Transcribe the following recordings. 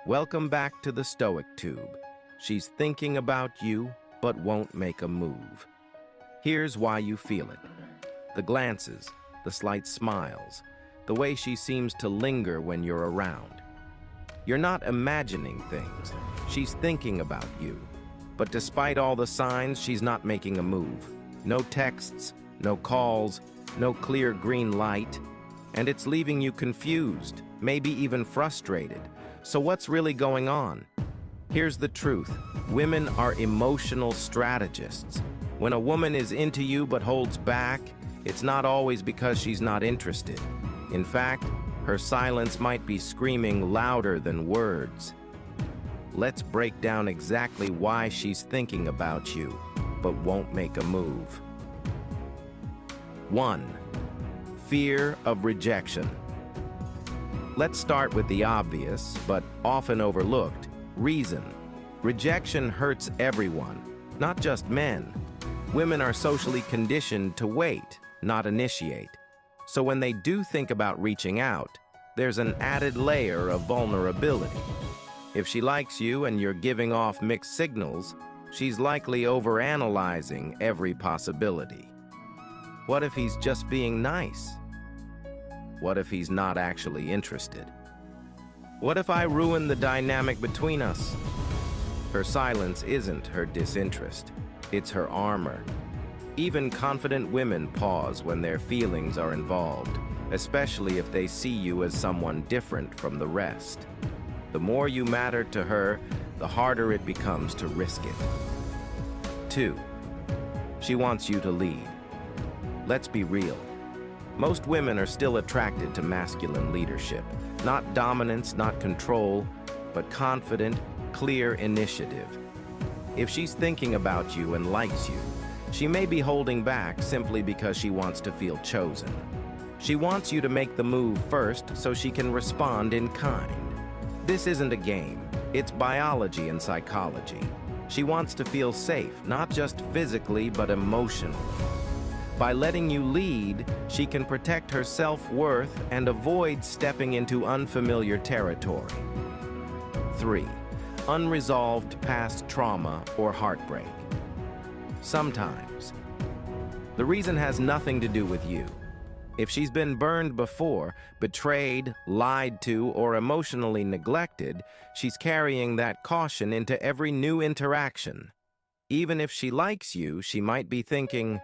Welcome back to the Stoic Tube. She's thinking about you, but won't make a move. Here's why you feel it. The glances, the slight smiles, the way she seems to linger when you're around. You're not imagining things. She's thinking about you. But despite all the signs, she's not making a move. No texts, no calls, no clear green light. And it's leaving you confused, maybe even frustrated. So what's really going on? Here's the truth. Women are emotional strategists. When a woman is into you but holds back, it's not always because she's not interested. In fact, her silence might be screaming louder than words. Let's break down exactly why she's thinking about you, but won't make a move. 1. Fear of rejection. Let's start with the obvious, but often overlooked, reason. Rejection hurts everyone, not just men. Women are socially conditioned to wait, not initiate. So when they do think about reaching out, there's an added layer of vulnerability. If she likes you and you're giving off mixed signals, she's likely overanalyzing every possibility. What if he's just being nice? What if he's not actually interested? What if I ruin the dynamic between us? Her silence isn't her disinterest, it's her armor. Even confident women pause when their feelings are involved, especially if they see you as someone different from the rest. The more you matter to her, the harder it becomes to risk it. 2. She wants you to lead. Let's be real. Most women are still attracted to masculine leadership. Not dominance, not control, but confident, clear initiative. If she's thinking about you and likes you, she may be holding back simply because she wants to feel chosen. She wants you to make the move first so she can respond in kind. This isn't a game. It's biology and psychology. She wants to feel safe, not just physically, but emotionally. By letting you lead, she can protect her self-worth and avoid stepping into unfamiliar territory. 3. Unresolved past trauma or heartbreak. Sometimes. The reason has nothing to do with you. If she's been burned before, betrayed, lied to, or emotionally neglected, she's carrying that caution into every new interaction. Even if she likes you, she might be thinking,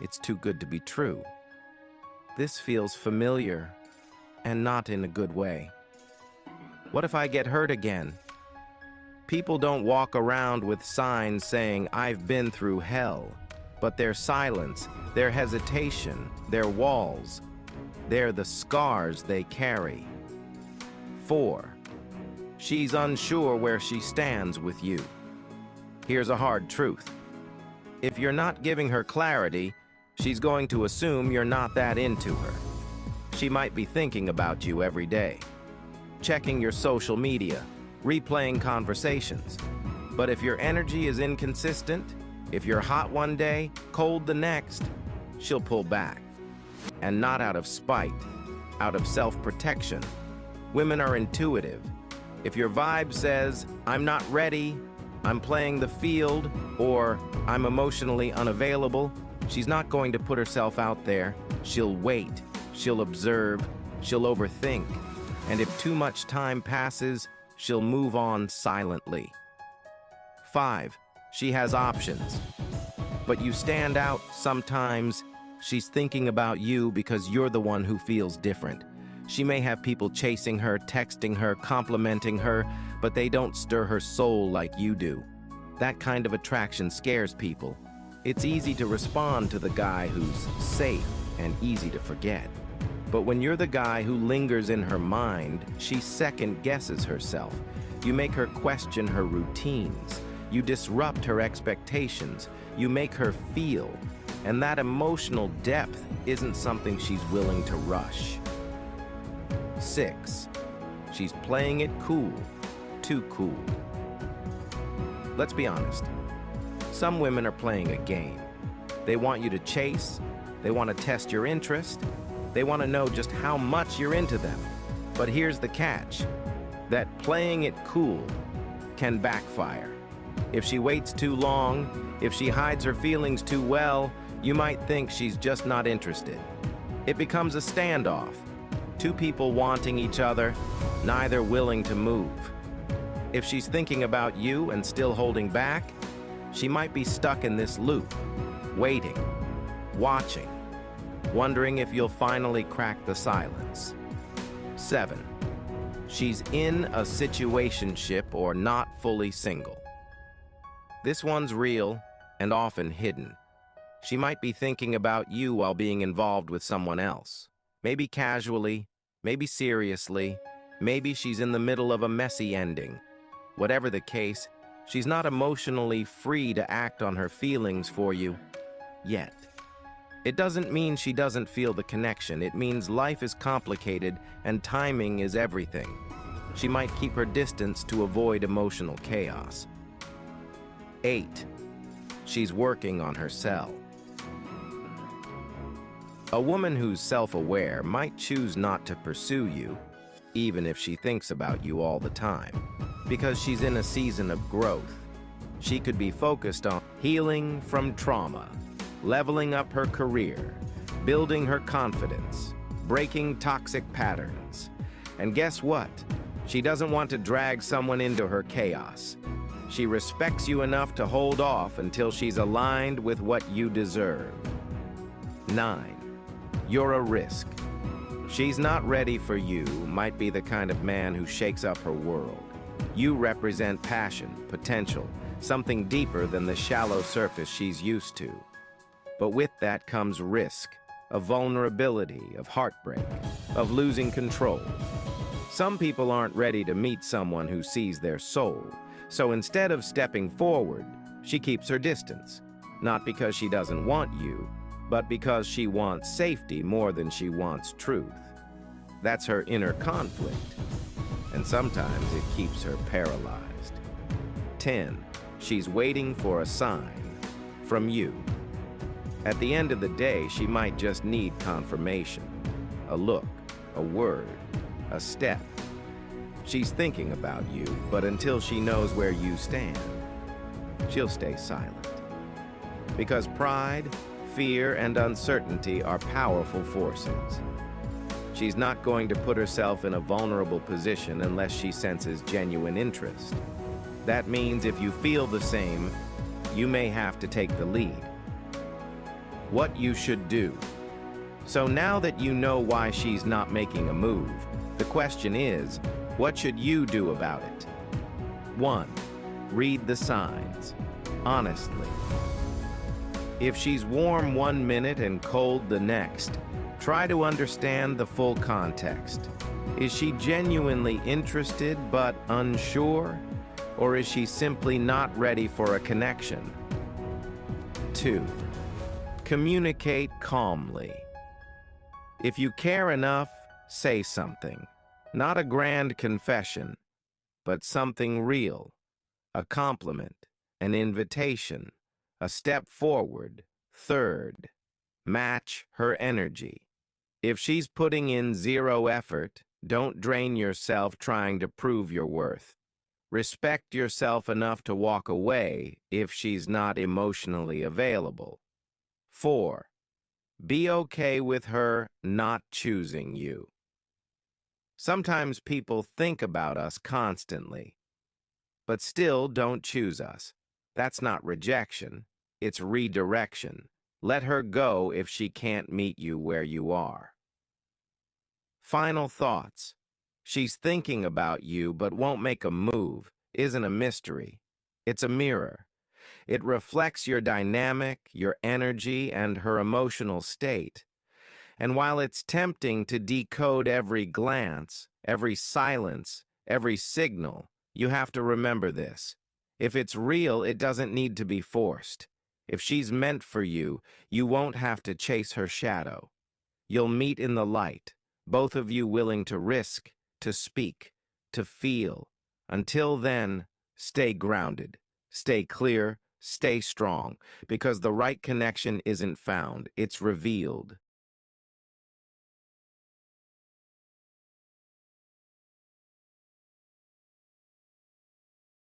"It's too good to be true. This feels familiar, and not in a good way. What if I get hurt again?" People don't walk around with signs saying, "I've been through hell," but their silence, their hesitation, their walls, they're the scars they carry. 4. She's unsure where she stands with you. Here's a hard truth. If you're not giving her clarity, she's going to assume you're not that into her. She might be thinking about you every day, checking your social media, replaying conversations. But if your energy is inconsistent, if you're hot one day, cold the next, she'll pull back. And not out of spite, out of self-protection. Women are intuitive. If your vibe says, "I'm not ready," "I'm playing the field," or "I'm emotionally unavailable," she's not going to put herself out there. She'll wait, she'll observe, she'll overthink. And if too much time passes, she'll move on silently. 5. She has options. But you stand out sometimes. She's thinking about you because you're the one who feels different. She may have people chasing her, texting her, complimenting her, but they don't stir her soul like you do. That kind of attraction scares people. It's easy to respond to the guy who's safe and easy to forget. But when you're the guy who lingers in her mind, she second-guesses herself. You make her question her routines. You disrupt her expectations. You make her feel. And that emotional depth isn't something she's willing to rush. 6. She's playing it cool. Too cool. Let's be honest. Some women are playing a game. They want you to chase. They want to test your interest. They want to know just how much you're into them. But here's the catch. That playing it cool can backfire. If she waits too long, if she hides her feelings too well, you might think she's just not interested. It becomes a standoff. Two people wanting each other, neither willing to move. If she's thinking about you and still holding back, she might be stuck in this loop, waiting, watching, wondering if you'll finally crack the silence. 7. She's in a situationship or not fully single. This one's real and often hidden. She might be thinking about you while being involved with someone else. Maybe casually, maybe seriously, maybe she's in the middle of a messy ending. Whatever the case, she's not emotionally free to act on her feelings for you yet. It doesn't mean she doesn't feel the connection. It means life is complicated and timing is everything. She might keep her distance to avoid emotional chaos. 8. She's working on herself. A woman who's self-aware might choose not to pursue you, even if she thinks about you all the time, because she's in a season of growth. She could be focused on healing from trauma, leveling up her career, building her confidence, breaking toxic patterns. And guess what? She doesn't want to drag someone into her chaos. She respects you enough to hold off until she's aligned with what you deserve. 9. You're a risk. She's not ready for you might be the kind of man who shakes up her world. You represent passion, potential, something deeper than the shallow surface she's used to. But with that comes risk, of vulnerability, of heartbreak, of losing control. Some people aren't ready to meet someone who sees their soul, so instead of stepping forward, she keeps her distance. Not because she doesn't want you, but because she wants safety more than she wants truth. That's her inner conflict, and sometimes it keeps her paralyzed. 10. She's waiting for a sign from you. At the end of the day, she might just need confirmation. A look, a word, a step. She's thinking about you, but until she knows where you stand, she'll stay silent. Because pride, fear, and uncertainty are powerful forces. She's not going to put herself in a vulnerable position unless she senses genuine interest. That means if you feel the same, you may have to take the lead. What you should do. So now that you know why she's not making a move, the question is, what should you do about it? 1. Read the signs, honestly. If she's warm one minute and cold the next, try to understand the full context. Is she genuinely interested but unsure? Or is she simply not ready for a connection? 2. Communicate calmly. If you care enough, say something. Not a grand confession, but something real. A compliment, an invitation, a step forward. 3rd, match her energy. If she's putting in 0 effort, don't drain yourself trying to prove your worth. Respect yourself enough to walk away if she's not emotionally available. 4. Be okay with her not choosing you. Sometimes people think about us constantly, but still don't choose us. That's not rejection, it's redirection. Let her go if she can't meet you where you are. Final thoughts. She's thinking about you but won't make a move isn't a mystery. It's a mirror. It reflects your dynamic, your energy, and her emotional state. And while it's tempting to decode every glance, every silence, every signal, you have to remember this. If it's real, it doesn't need to be forced. If she's meant for you, you won't have to chase her shadow. You'll meet in the light, both of you willing to risk, to speak, to feel. Until then, stay grounded, stay clear, stay strong, because the right connection isn't found, it's revealed.